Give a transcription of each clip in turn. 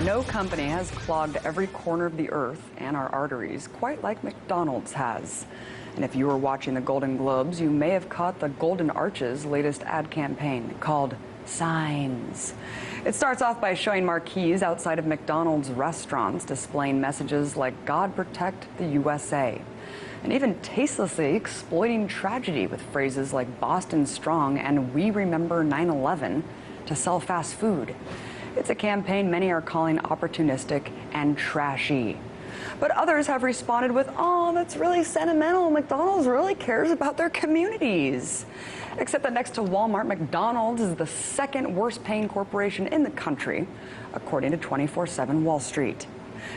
No company has clogged every corner of the earth and our arteries quite like McDonald's has. And if you were watching the Golden Globes, you may have caught the Golden Arches' latest ad campaign called Signs. It starts off by showing marquees outside of McDonald's restaurants displaying messages like God protect the USA, and even tastelessly exploiting tragedy with phrases like Boston Strong and We Remember 9/11 to sell fast food. It's a campaign many are calling opportunistic and trashy. But others have responded with, oh, that's really sentimental. McDonald's really cares about their communities. Except that next to Walmart, McDonald's is the second worst paying corporation in the country, according to 24/7 Wall Street.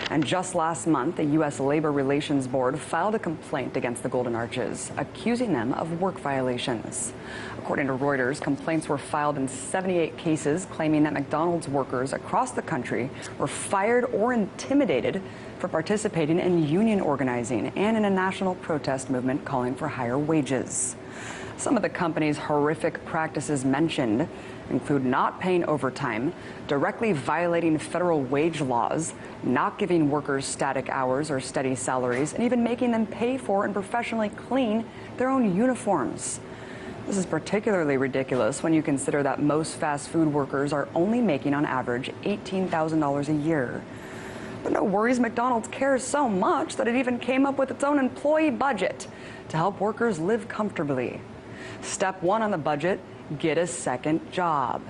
And just last month, the U.S. Labor Relations Board filed a complaint against the Golden Arches, accusing them of work violations. According to Reuters, complaints were filed in 78 cases claiming that McDonald's workers across the country were fired or intimidated for participating in union organizing and in a national protest movement calling for higher wages. Some of the company's horrific practices mentioned include not paying overtime, directly violating federal wage laws, not giving workers static hours or steady salaries, and even making them pay for and professionally clean their own uniforms. This is particularly ridiculous when you consider that most fast food workers are only making on average $18,000 a year. But no worries, McDonald's cares so much that it even came up with its own employee budget to help workers live comfortably. Step one on the budget, get a second job.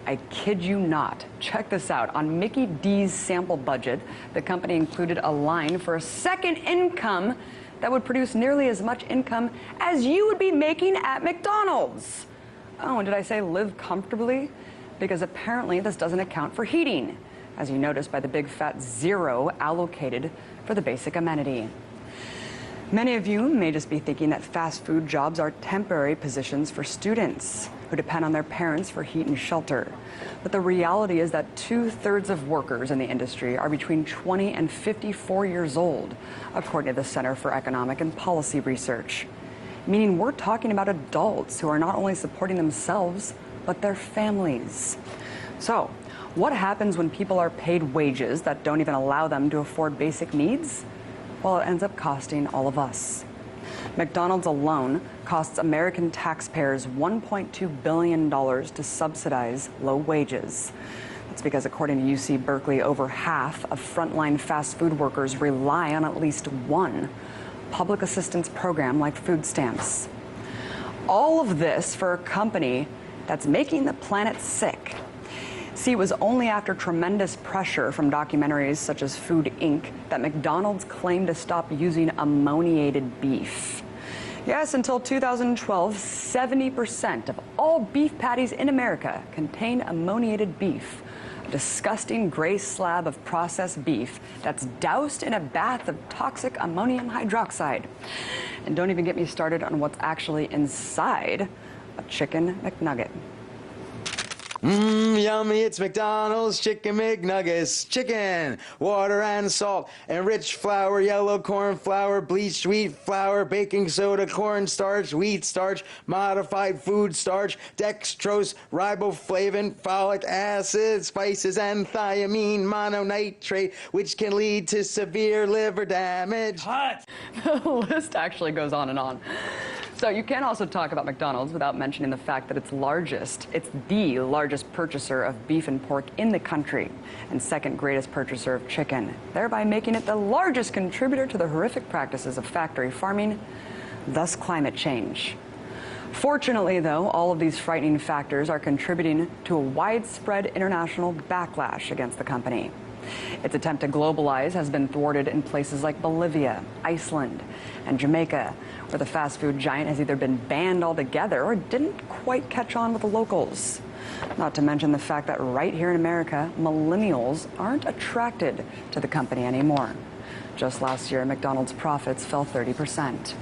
I kid you not. Check this out. On Mickey D's sample budget, the company included a line for a second income that would produce nearly as much income as you would be making at McDonald's. Oh, and did I say live comfortably? Because apparently this doesn't account for heating, as you notice by the big fat zero allocated for the basic amenity. Many of you may just be thinking that fast food jobs are temporary positions for students who depend on their parents for heat and shelter. But the reality is that 2/3 of workers in the industry are between 20 and 54 years old, according to the Center for Economic and Policy Research. Meaning we're talking about adults who are not only supporting themselves, but their families. So, what happens when people are paid wages that don't even allow them to afford basic needs? Well, it ends up costing all of us. McDonald's alone costs American taxpayers $1.2 billion to subsidize low wages. That's because, according to UC Berkeley, over half of frontline fast food workers rely on at least one public assistance program like food stamps. All of this for a company that's making the planet sick. See, it was only after tremendous pressure from documentaries such as Food Inc. that McDonald's claimed to stop using ammoniated beef. Yes, until 2012, 70% of all beef patties in America contain ammoniated beef, a disgusting gray slab of processed beef that's doused in a bath of toxic ammonium hydroxide. And don't even get me started on what's actually inside a chicken McNugget. Yummy, it's McDonald's Chicken McNuggets. Chicken, water and salt, enriched flour, yellow corn flour, bleached wheat flour, baking soda, cornstarch, wheat starch, modified food starch, dextrose, riboflavin, folic acid, spices, and thiamine mononitrate, which can lead to severe liver damage. Hot! The list actually goes on and on. So you can't also talk about McDonald's without mentioning the fact that it's the largest purchaser of beef and pork in the country, and second greatest purchaser of chicken, thereby making it the largest contributor to the horrific practices of factory farming, thus climate change. Fortunately, though, all of these frightening factors are contributing to a widespread international backlash against the company. Its attempt to globalize has been thwarted in places like Bolivia, Iceland, and Jamaica, where the fast food giant has either been banned altogether or didn't quite catch on with the locals. Not to mention the fact that right here in America, millennials aren't attracted to the company anymore. Just last year, McDonald's profits fell 30%.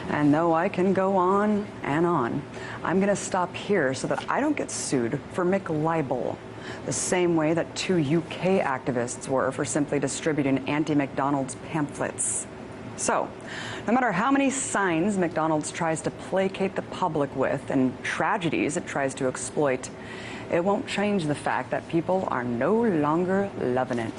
And though I can go on and on, I'm going to stop here so that I don't get sued for McLibel, the same way that 2 UK activists were for simply distributing anti-McDonald's pamphlets. So, no matter how many signs McDonald's tries to placate the public with and tragedies it tries to exploit, it won't change the fact that people are no longer loving it.